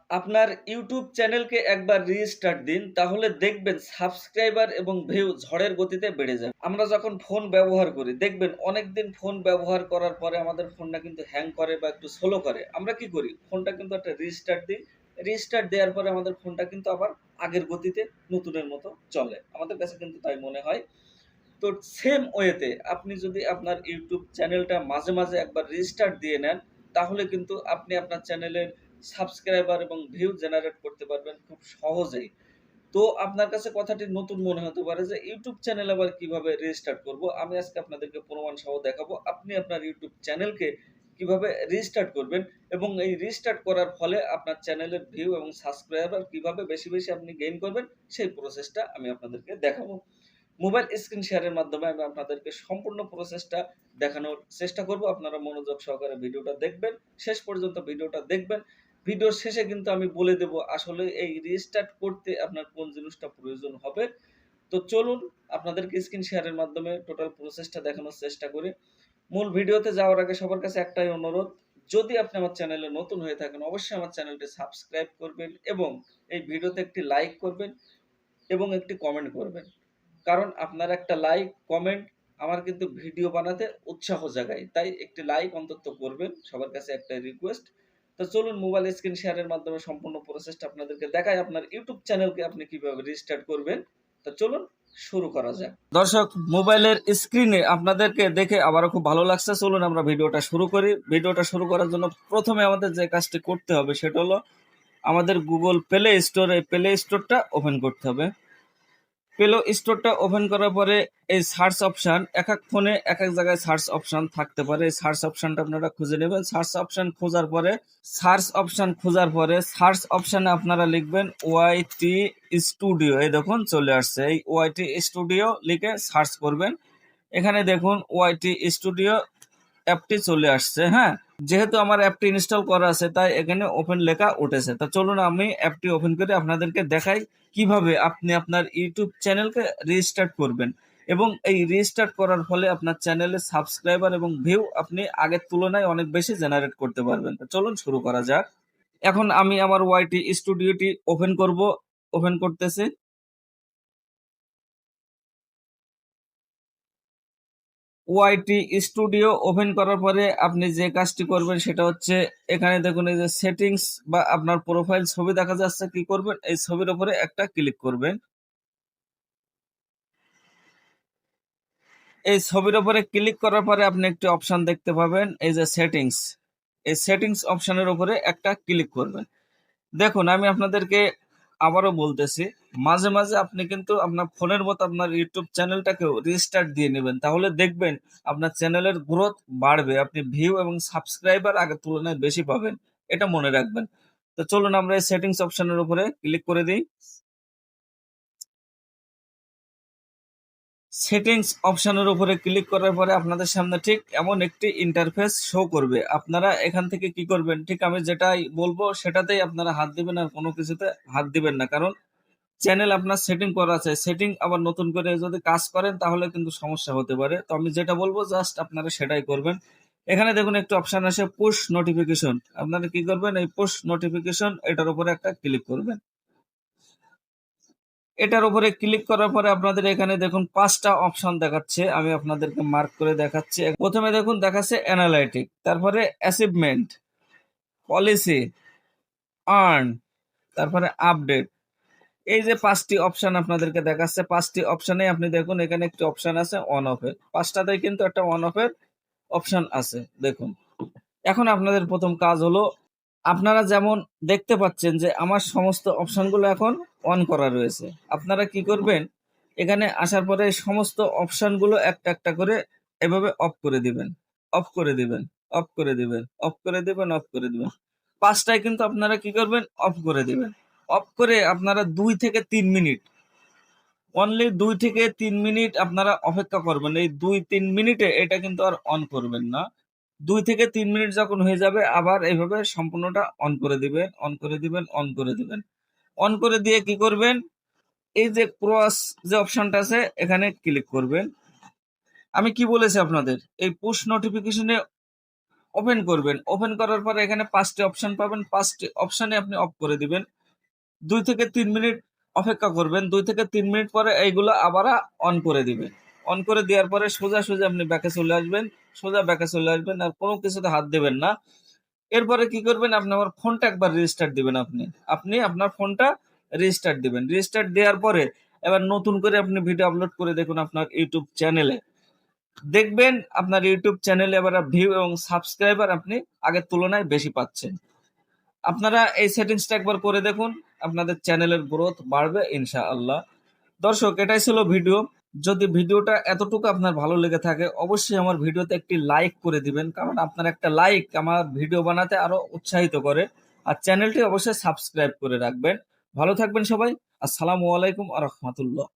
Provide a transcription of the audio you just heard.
আপনার ইউটিউব চ্যানেলকে একবার রিস্টার্ট দিন, তাহলে দেখবেন সাবস্ক্রাইবার এবং ভিউ ঝড়ের গতিতে বেড়ে যাবে। আমরা যখন ফোন ব্যবহার করি দেখবেন অনেকদিন ফোন ব্যবহার করার পরে আমাদের ফোনটা কিন্তু হ্যাং করে বা একটু স্লো করে। আমরা কি করি? ফোনটা কিন্তু একটা রিস্টার্ট দিই। রিস্টার্ট দেওয়ার পরে আমাদের ফোনটা কিন্তু আবার আগের গতিতে নতুনের মতো চলে। আমাদের কাছে কিন্তু তাই মনে হয়। তো সেম ওয়েতে আপনি যদি আপনার ইউটিউব চ্যানেলটা মাঝে মাঝে একবার রিস্টার্ট দিয়ে নেন, তাহলে কিন্তু আপনি আপনার চ্যানেলের সাবস্ক্রাইবার এবং ভিউ জেনারেট করতে পারবেন খুব সহজেই। তো আপনার কাছে কথাটি নতুন মনে হতে পারে যে ইউটিউব চ্যানেল আবার কিভাবে রিস্টার্ট করব। আমি আজকে আপনাদেরকে প্রমাণ সহ দেখাবো আপনি আপনার ইউটিউব চ্যানেলকে কিভাবে রিস্টার্ট করবেন এবং এই রিস্টার্ট করার ফলে আপনার চ্যানেলের ভিউ এবং সাবস্ক্রাইবার কিভাবে বেশি বেশি আপনি গেইন করবেন, সেই প্রসেসটা আমি আপনাদেরকে দেখাবো। মোবাইল স্ক্রিন শেয়ারের মাধ্যমে আমি আপনাদেরকে সম্পূর্ণ প্রসেসটা দেখানোর চেষ্টা করব। আপনারা মনোযোগ সহকারে ভিডিওটা দেখবেন, শেষ পর্যন্ত ভিডিওটা দেখবেন। ভিডিওর শেষে কিন্তু আমি বলে দেব আসলে এই রিস্টার্ট করতে আপনার কোন জিনিসটা প্রয়োজন হবে। তো চলুন আপনাদেরকে স্ক্রিন শেয়ারের মাধ্যমে টোটাল প্রসেসটা দেখানোর চেষ্টা করি। মূল ভিডিওতে যাওয়ার আগে সবার কাছে একটাই অনুরোধ, যদি আপনি আমার চ্যানেলে নতুন হয়ে থাকেন অবশ্যই আমার চ্যানেলটি সাবস্ক্রাইব করবেন এবং এই ভিডিওতে একটি লাইক করবেন এবং একটি কমেন্ট করবেন। কারণ আপনার একটা লাইক, কমেন্ট আমার কিন্তু ভিডিও বানাতে উৎসাহ জাগায়। তাই একটি লাইক অন্তত করবেন। সবার কাছে একটাই রিকোয়েস্ট। তো চলুন মোবাইল স্ক্রিন শেয়ারের মাধ্যমে সম্পূর্ণ প্রসেসটা আপনাদেরকে দেখাই। আপনার ইউটিউব চ্যানেলকে আপনি কিভাবে রিস্টার্ট করবেন। তো চলুন শুরু করা যাক। দর্শক, মোবাইলের স্ক্রিনে আপনাদেরকে দেখে আবারও খুব ভালো লাগছে। চলুন আমরা ভিডিওটা শুরু করি। ভিডিওটা শুরু করার জন্য প্রথমে আমাদের যে কাজটি করতে হবে সেটা হলো আমাদের গুগল প্লে স্টোরে প্লে স্টোরটা ওপেন করতে হবে। প্লে স্টোরটা ওপেন করার পরে এই সার্চ অপশন, এক এক ফোনে এক এক জায়গায় সার্চ অপশন থাকতে পারে। এই সার্চ অপশনটা আপনারা খুঁজে নেবেন। সার্চ অপশনে আপনারা লিখবেন ওয়াইটি স্টুডিও। এই দেখুন চলে আসছে। এই ওয়াইটি স্টুডিও লিখে সার্চ করবেন। এখানে দেখুন ওয়াইটি স্টুডিও অ্যাপটি চলে আসছে। হ্যাঁ, যেহেতু আমার অ্যাপটি ইনস্টল করা আছে তাই এখানে ওপেন লেখা উঠেছে। তা চলুন আমি অ্যাপটি ওপেন করে আপনাদেরকে দেখাই কিভাবে আপনি আপনার ইউটিউব চ্যানেলকে রিস্টার্ট করবেন এবং এই রিস্টার্ট করার ফলে আপনার চ্যানেলের সাবস্ক্রাইবার এবং ভিউ আপনি আগের তুলনায় অনেক বেশি জেনারেট করতে পারবেন। তো চলুন শুরু করা যাক। এখন আমি আমার ওয়াইটি স্টুডিওটি ওপেন করব। ওপেন করতেছি। ওয়াইটি স্টুডিও ওপেন করার পরে আপনি যে কাজটি করবেন সেটা হচ্ছে এখানে দেখুন এই যে সেটিংস বা আপনার প্রোফাইল ছবি দেখা যাচ্ছে, কি করবেন এই ছবির উপরে একটা ক্লিক করবেন। এই ছবির উপরে ক্লিক করার পরে আপনি একটি অপশন দেখতে পাবেন এই যে সেটিংস। এই সেটিংস অপশনের উপরে একটা ক্লিক করবেন। দেখুন আমি আপনাদেরকে আবারও বলতেছি, মাঝে মাঝে আপনি কিন্তু আপনার ফোনের মতো আপনার ইউটিউব চ্যানেলটাকেও রিস্টার্ট দিয়ে নেবেন, তাহলে দেখবেন আপনার চ্যানেলের গ্রোথ বাড়বে, আপনি ভিউ এবং সাবস্ক্রাইবার আগের তুলনায় বেশি পাবেন। এটা মনে রাখবেন। তো চলুন আমরা এই সেটিংস অপশনের উপরে ক্লিক করে দিই। সেটিংস অপশনের উপরে ক্লিক করার পরে আপনাদের সামনে ঠিক এমন একটি ইন্টারফেস শো করবে। আপনারা এখান থেকে কি করবেন, ঠিক আমি যেটাই বলবো সেটাতেই আপনারা হাত দিবেন, আর কোনো কিছুতে হাত দিবেন না। কারণ চ্যানেল আপনার সেটিং করা আছে, সেটিং আবার নতুন করে যদি কাজ করেন তাহলে কিন্তু সমস্যা হতে পারে। তো আমি যেটা বলবো জাস্ট আপনারা সেটাই করবেন। এখানে দেখুন একটা অপশন আসে পুশ নোটিফিকেশন। আপনারা কি করবেন, এই পুশ নোটিফিকেশন এটার উপরে একটা ক্লিক করবেন। এটার উপরে ক্লিক করার পরে আপনাদের এখানে দেখুন 5টা অপশন দেখাচ্ছে। আমি আপনাদেরকে মার্ক করে দেখাচ্ছি। প্রথমে দেখুন দেখাচ্ছে অ্যানালাইটিক, তারপরে অ্যাচিভমেন্ট, পলিসি, আর্ন, তারপরে আপডেট। এই যে 5টি অপশন আপনাদেরকে দেখাচ্ছে, 5টি অপশনে আপনি দেখুন এখানে একটি অপশন আছে অন অফের। 5টাতেই কিন্তু একটা অন অফের অপশন আছে দেখুন। এখন আপনাদের প্রথম কাজ হলো, আপনারা যেমন দেখতে পাচ্ছেন যে আমার সমস্ত অপশনগুলো এখন অন করা রয়েছে। আপনারা কি করবেন, এখানে আসার পরে সমস্ত অপশনগুলো একটা একটা করে এভাবে অফ করে দিবেন, অফ করে দিবেন, অফ করে দিবেন, অফ করে দিবেন, অফ করে দিবেন। 5টায় কিন্তু আপনারা কি করবেন, অফ করে দিবেন। অফ করে আপনারা 2 থেকে 3 মিনিট, অনলি 2 থেকে 3 মিনিট আপনারা অপেক্ষা করবেন। এই 2-3 মিনিটে এটা কিন্তু আর অন করবেন না। 2 থেকে 3 মিনিট যখন হয়ে যাবে আবার এইভাবে সম্পূর্ণটা অন করে দিবেন, অন করে দিবেন, অন করে দিবেন। অন করে দিয়ে কি করবেন, এই যে ক্রস যে অপশনটা আছে এখানে ক্লিক করবেন। আমি কি বলেছি আপনাদের, এই পুশ নোটিফিকেশনে ওপেন করবেন। ওপেন করার পরে এখানে ৫ টি অপশন পাবেন। ৫ টি অপশনে আপনি অফ করে দিবেন। ২ থেকে ৩ মিনিট অপেক্ষা করবেন। ২ থেকে ৩ মিনিট পরে এইগুলো আবার অন করে দিবেন। অন করে দেওয়ার পরে সোজা আপনি ব্যাকে চলে আসবেন। সোজা ব্যাকে চলে আসবেন। আর কোনো কিছুতে হাত দিবেন না। এরপরে কি করবেন? আপনি আমার ফোনটা একবার রিস্টার্ট দিবেন আপনি। আপনি আপনার ফোনটা রিস্টার্ট দিবেন। রিস্টার্ট দেওয়ার পরে এবার নতুন করে আপনি ভিডিও আপলোড করে দেখুন আপনার ইউটিউব চ্যানেলে। দেখবেন আপনার ইউটিউব চ্যানেলে এবার ভিউ এবং সাবস্ক্রাইবার আপনি আগের তুলনায় বেশি পাচ্ছেন। আপনারা এই সেটিংসটা একবার করে দেখুন। আপনাদের চ্যানেলের গ্রোথ বাড়বে ইনশাআল্লাহ। দর্শক, এটাই ছিল ভিডিও। যদি ভিডিওটা এতটুকু আপনার ভালো লেগে থাকে অবশ্যই আমার ভিডিওতে একটি লাইক করে দিবেন, কারণ আপনার একটা লাইক আমার ভিডিও বানাতে আরো উৎসাহিত করে। আর চ্যানেলটি অবশ্যই সাবস্ক্রাইব করে রাখবেন। ভালো থাকবেন সবাই। আসসালামু আলাইকুম আ রহমাতুল্লাহ।